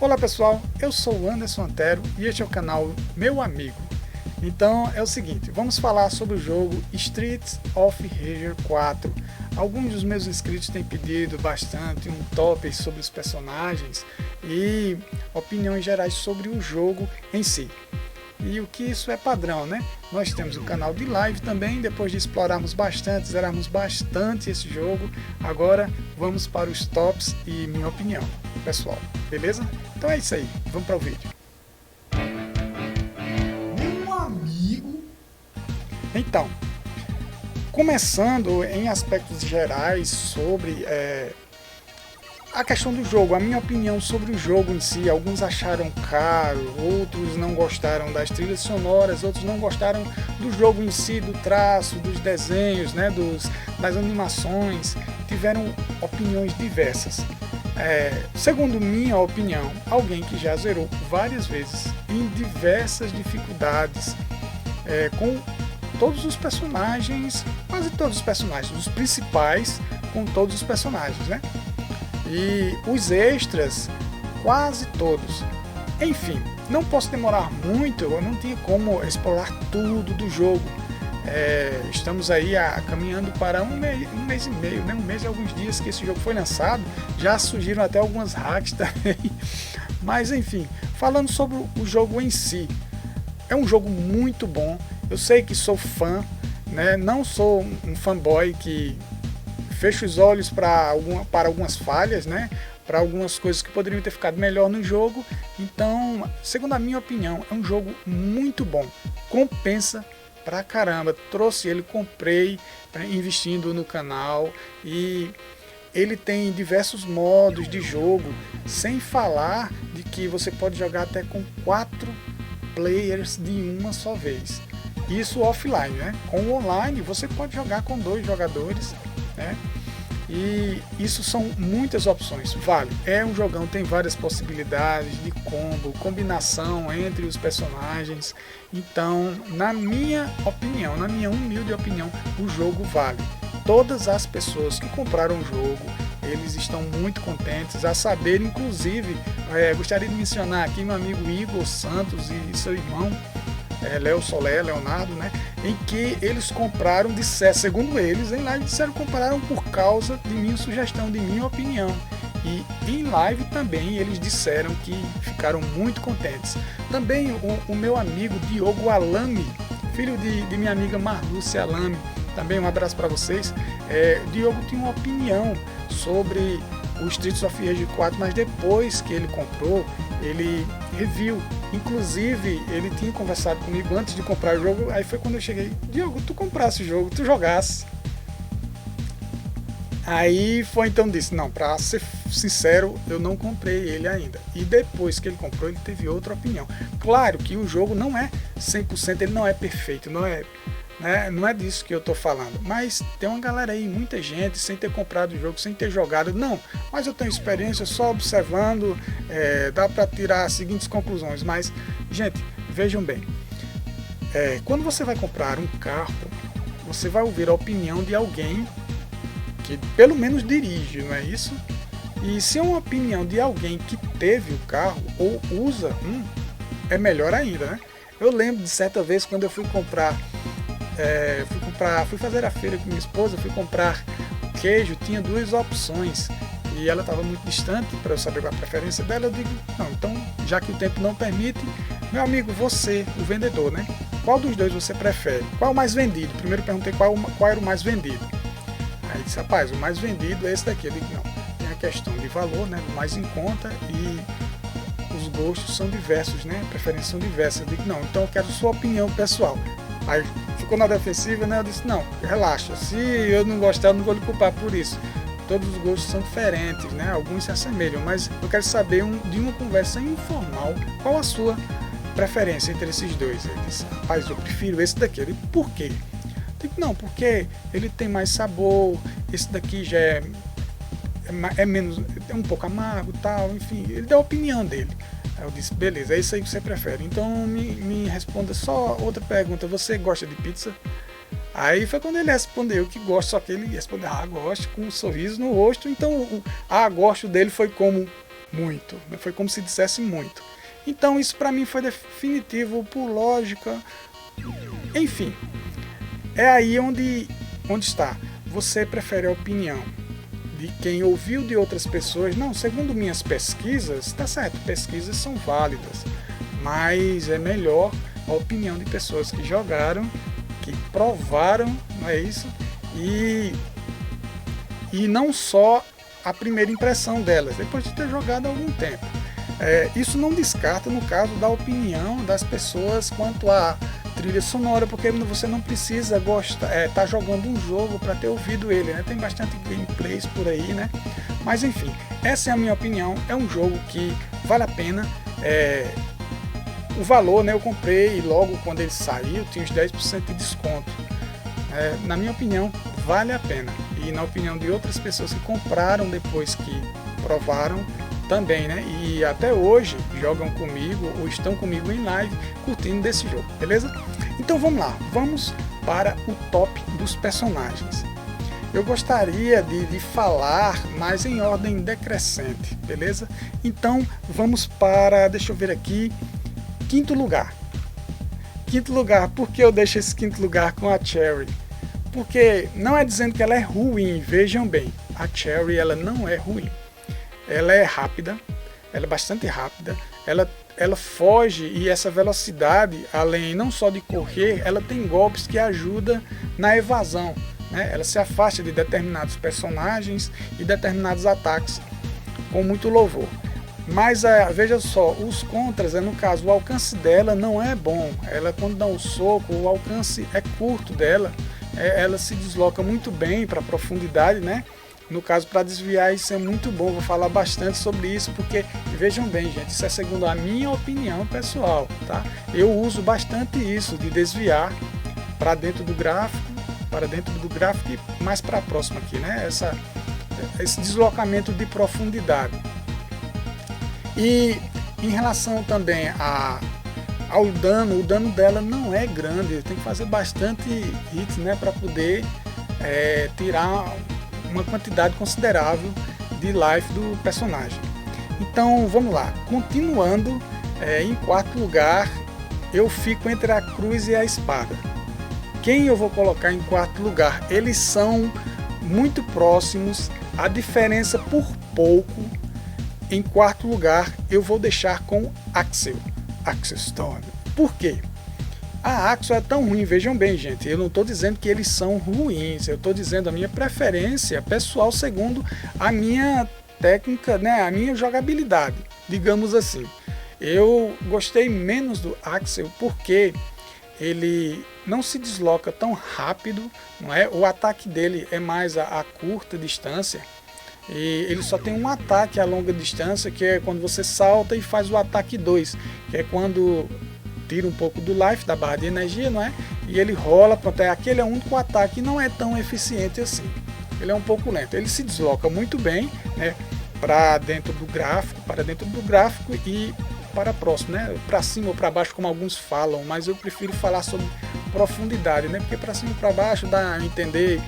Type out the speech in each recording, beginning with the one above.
Olá pessoal, eu sou o Anderson Antero e este é o canal Meu Amigo. Então é o seguinte, vamos falar sobre o jogo Streets of Rage 4. Alguns dos meus inscritos têm pedido bastante um top sobre os personagens e opiniões gerais sobre o jogo em si. E o que isso é padrão, né? Nós temos um canal de live também, depois de explorarmos bastante, zerarmos bastante esse jogo, agora vamos para os tops e minha opinião, pessoal, beleza? Então é isso aí, vamos para o vídeo. Meu amigo. Então, começando em aspectos gerais sobre a questão do jogo, a minha opinião sobre o jogo em si. Alguns acharam caro, outros não gostaram das trilhas sonoras, outros não gostaram do jogo em si, do traço, dos desenhos, né, das animações, tiveram opiniões diversas. Segundo minha opinião, alguém que já zerou várias vezes, em diversas dificuldades, com todos os personagens, quase todos os personagens, os principais com todos os personagens, né? E os extras, quase todos. Enfim, não posso demorar muito, eu não tinha como explorar tudo do jogo. Estamos aí caminhando para um mês e meio, né? Um mês e alguns dias que esse jogo foi lançado, já surgiram até algumas hacks também. Mas enfim, falando sobre o jogo em si, é um jogo muito bom. Eu sei que sou fã, né? Não sou um fanboy que fecho os olhos para algumas falhas, né? Para algumas coisas que poderiam ter ficado melhor no jogo. Então, segundo a minha opinião, é um jogo muito bom. Compensa pra caramba. Trouxe ele, comprei, investindo no canal, e ele tem diversos modos de jogo, sem falar de que você pode jogar até com 4 players de uma só vez. Isso offline, né? Com o online você pode jogar com 2 jogadores, né? E isso são muitas opções. Vale, é um jogão, tem várias possibilidades de combo, combinação entre os personagens. Então, na minha opinião, na minha humilde opinião, o jogo vale. Todas as pessoas que compraram o jogo, eles estão muito contentes, a saber, inclusive, gostaria de mencionar aqui meu amigo Igor Santos e seu irmão Léo Solé, Leonardo, né, em que eles compraram, segundo eles, em live disseram que compraram por causa de minha sugestão, de minha opinião. E em live também eles disseram que ficaram muito contentes. Também o meu amigo Diogo Alame, filho de minha amiga Marlúcia Alame, também um abraço para vocês. Diogo tinha uma opinião sobre o Streets of Rage 4, mas depois que ele comprou, ele reviu. Inclusive, ele tinha conversado comigo antes de comprar o jogo. Aí foi quando eu cheguei: Diogo, tu comprasse o jogo, tu jogasse. Aí foi então disse: não, pra ser sincero, eu não comprei ele ainda. E depois que ele comprou, ele teve outra opinião. Claro que o jogo não é 100%, ele não é perfeito, não é disso que eu tô falando. Mas tem uma galera aí, muita gente, sem ter comprado o jogo, sem ter jogado. Não, mas eu tenho experiência só observando, dá para tirar as seguintes conclusões. Mas, gente, vejam bem, quando você vai comprar um carro, você vai ouvir a opinião de alguém que pelo menos dirige, não é isso? E se é uma opinião de alguém que teve o carro ou usa é melhor ainda, né? Eu lembro de certa vez quando eu fui fazer a feira com minha esposa, fui comprar queijo, tinha 2 opções e ela estava muito distante para eu saber qual a preferência dela. Eu digo: não, então, já que o tempo não permite, meu amigo, você, o vendedor, né? Qual dos 2 você prefere? Qual o mais vendido? Primeiro perguntei qual era o mais vendido. Aí disse: rapaz, o mais vendido é esse daqui. Eu digo: não, tem a questão de valor, né? Do mais em conta, e os gostos são diversos, né? Preferências são diversas. Eu digo: não, então eu quero sua opinião pessoal. Aí ficou na defensiva, né? Eu disse: não, relaxa, se eu não gostar, eu não vou lhe culpar por isso. Todos os gostos são diferentes, né? Alguns se assemelham, mas eu quero saber de uma conversa informal, qual a sua preferência entre esses 2. Ele disse: rapaz, eu prefiro esse daqui. Eu disse: por quê? Eu disse: não, porque ele tem mais sabor, esse daqui já é um pouco amargo, tal, enfim, ele deu a opinião dele. Aí eu disse: beleza, é isso aí que você prefere. Então me responda só outra pergunta: você gosta de pizza? Aí foi quando ele respondeu que gosta, só que ele respondeu: gosto, com um sorriso no rosto. Então gosto dele foi como muito, foi como se dissesse muito. Então isso para mim foi definitivo por lógica, enfim. É aí onde está. Você prefere a opinião de quem ouviu de outras pessoas? Não, segundo minhas pesquisas, tá certo, pesquisas são válidas, mas é melhor a opinião de pessoas que jogaram, que provaram, não é isso? E não só a primeira impressão delas, depois de ter jogado há algum tempo. Isso não descarta, no caso, da opinião das pessoas quanto à trilha sonora, porque você não precisa tá jogando um jogo para ter ouvido ele, né? Tem bastante gameplays por aí, né? Mas enfim, essa é a minha opinião. É um jogo que vale a pena. O valor, né? Eu comprei logo quando ele saiu, tinha uns 10% de desconto. Na minha opinião, vale a pena. E na opinião de outras pessoas que compraram depois que provaram, também, né? E até hoje jogam comigo ou estão comigo em live curtindo desse jogo, beleza? Então vamos lá, vamos para o top dos personagens. Eu gostaria de falar, mas em ordem decrescente, beleza? Então vamos para, deixa eu ver aqui, quinto lugar. Quinto lugar, por que eu deixo esse quinto lugar com a Cherry? Porque não é dizendo que ela é ruim, vejam bem, a Cherry ela não é ruim. Ela é rápida, ela é bastante rápida, ela foge, e essa velocidade, além não só de correr, ela tem golpes que ajudam na evasão, né? Ela se afasta de determinados personagens e determinados ataques com muito louvor. Mas veja só, os contras, no caso, o alcance dela não é bom. Ela, quando dá um soco, o alcance é curto dela, ela se desloca muito bem para a profundidade, né? No caso, para desviar, isso é muito bom. Vou falar bastante sobre isso, porque vejam bem, gente, isso é segundo a minha opinião pessoal, tá? Eu uso bastante isso de desviar para dentro do gráfico, e mais para a próxima aqui, né? Esse deslocamento de profundidade. E em relação também ao dano, o dano dela não é grande. Tem que fazer bastante hits, né, para poder tirar uma quantidade considerável de life do personagem. Então vamos lá, continuando, em quarto lugar eu fico entre a cruz e a espada. Quem eu vou colocar em quarto lugar? Eles são muito próximos, a diferença por pouco. Em quarto lugar eu vou deixar com Axel Stone. Por quê? A Axel é tão ruim, vejam bem, gente, eu não estou dizendo que eles são ruins, eu estou dizendo a minha preferência pessoal segundo a minha técnica, né, a minha jogabilidade, digamos assim. Eu gostei menos do Axel porque ele não se desloca tão rápido, não é? O ataque dele é mais a curta distância, e ele só tem um ataque a longa distância, que é quando você salta e faz o ataque 2, que é quando tira um pouco do life, da barra de energia, não é? E ele rola, pronto, aquele é o único ataque, não é tão eficiente assim. Ele é um pouco lento. Ele se desloca muito bem, né, para dentro do gráfico e para próximo, né, para cima ou para baixo, como alguns falam, mas eu prefiro falar sobre profundidade, né, porque para cima e para baixo dá a entender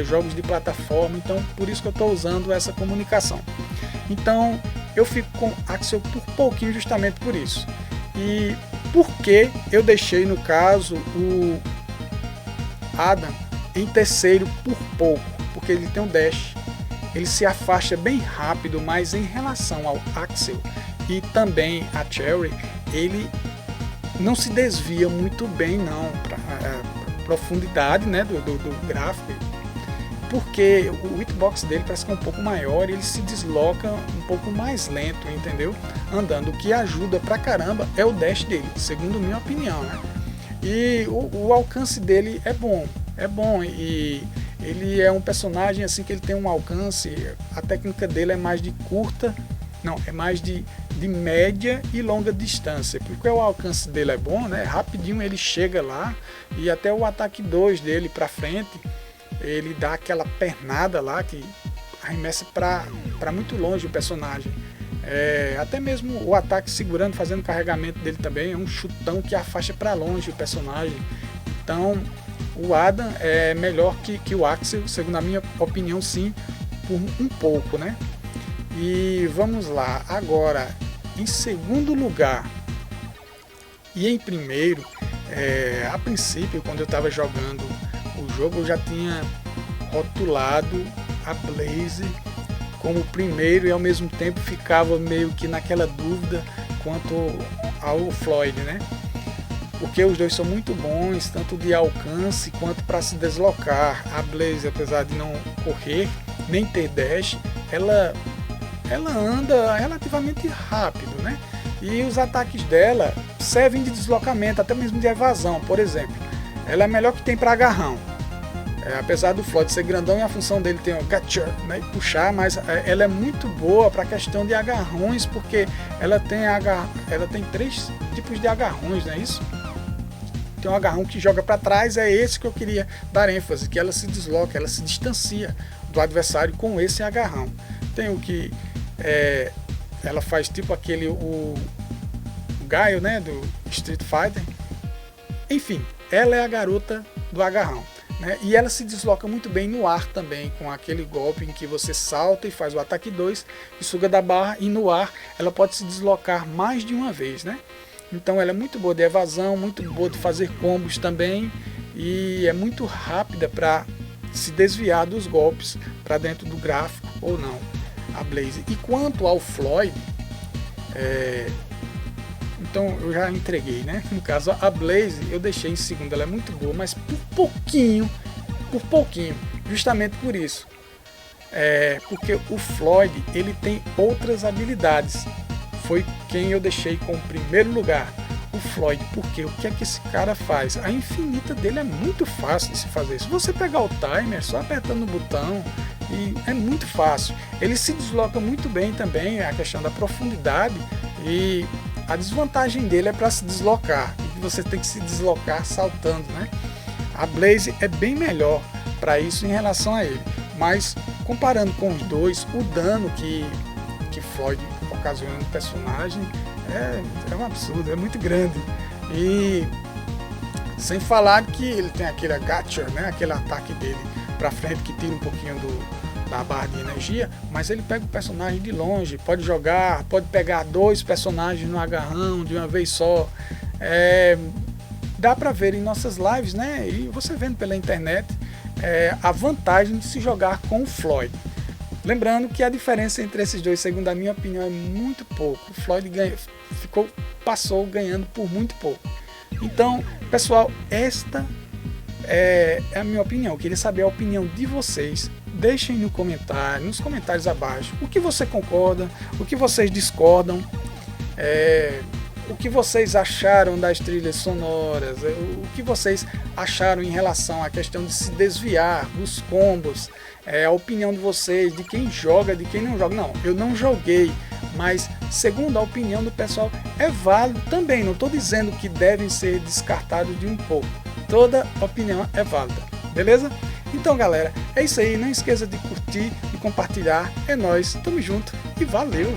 jogos de plataforma, então por isso que eu estou usando essa comunicação. Então eu fico com Axel por pouquinho, justamente por isso. E por que eu deixei, no caso, o Adam em terceiro por pouco? Porque ele tem um dash, ele se afasta bem rápido, mas em relação ao Axel e também a Cherry, ele não se desvia muito bem não para profundidade, né, do gráfico, porque o hitbox dele parece que é um pouco maior e ele se desloca um pouco mais lento, entendeu? Andando. O que ajuda pra caramba é o dash dele, segundo minha opinião, né? E o alcance dele é bom, e ele é um personagem assim que ele tem um alcance, a técnica dele é mais de mais de média e longa distância, porque o alcance dele é bom, né? Rapidinho ele chega lá, e até o ataque 2 dele pra frente, ele dá aquela pernada lá que arremessa para muito longe o personagem. Até mesmo o ataque segurando, fazendo carregamento dele também, é um chutão que afasta para longe o personagem. Então o Adam é melhor que o Axel, segundo a minha opinião, sim, por um pouco, né? E vamos lá, agora em segundo lugar e em primeiro, a princípio, quando eu estava jogando o jogo, eu já tinha rotulado a Blaze como o primeiro e ao mesmo tempo ficava meio que naquela dúvida quanto ao Floyd, né? Porque os dois são muito bons, tanto de alcance quanto para se deslocar. A Blaze, apesar de não correr, nem ter dash, ela anda relativamente rápido, né? E os ataques dela servem de deslocamento, até mesmo de evasão, por exemplo. Ela é a melhor que tem para agarrão. Apesar do Floyd ser grandão e a função dele tem o gotcha, né, puxar, mas ela é muito boa para a questão de agarrões, porque ela tem 3 tipos de agarrões, não é isso? Tem um agarrão que joga para trás, é esse que eu queria dar ênfase, que ela se desloca, ela se distancia do adversário com esse agarrão. Tem o que ela faz tipo aquele o Gaio, né, do Street Fighter. Enfim, ela é a garota do agarrão, né? E ela se desloca muito bem no ar também, com aquele golpe em que você salta e faz o ataque 2 e suga da barra, e no ar ela pode se deslocar mais de uma vez, né? Então ela é muito boa de evasão, muito boa de fazer combos também, e é muito rápida para se desviar dos golpes para dentro do gráfico ou não, a Blaze. E quanto ao Floyd, então eu já entreguei, né? No caso, a Blaze eu deixei em segundo, ela é muito boa, mas por pouquinho, justamente por isso. Porque o Floyd, ele tem outras habilidades. Foi quem eu deixei com o primeiro lugar, o Floyd. Porque o que é que esse cara faz? A infinita dele é muito fácil de se fazer. Se você pegar o timer, só apertando o botão, e é muito fácil. Ele se desloca muito bem também, a questão da profundidade, e a desvantagem dele é para se deslocar, e você tem que se deslocar saltando, né? A Blaze é bem melhor para isso em relação a ele, mas comparando com os dois, o dano que Floyd ocasiona no personagem é um absurdo, é muito grande. E sem falar que ele tem aquele gotcha, né? Aquele ataque dele para frente que tira um pouquinho da barra de energia, mas ele pega o personagem de longe, pode jogar, pode pegar 2 personagens no agarrão de uma vez só. Dá para ver em nossas lives, né? E você vendo pela internet a vantagem de se jogar com o Floyd. Lembrando que a diferença entre esses dois, segundo a minha opinião, é muito pouco. O Floyd passou ganhando por muito pouco. Então, pessoal, esta é a minha opinião. Eu queria saber a opinião de vocês. Deixem nos comentários abaixo o que você concorda, o que vocês discordam, o que vocês acharam das trilhas sonoras, o que vocês acharam em relação à questão de se desviar dos combos, a opinião de vocês, de quem joga, de quem não joga. Não, eu não joguei, mas segundo a opinião do pessoal é válido também. Não estou dizendo que devem ser descartados de um pouco. Toda opinião é válida, beleza? Então galera, é isso aí, não esqueça de curtir e compartilhar. É nóis, tamo junto e valeu!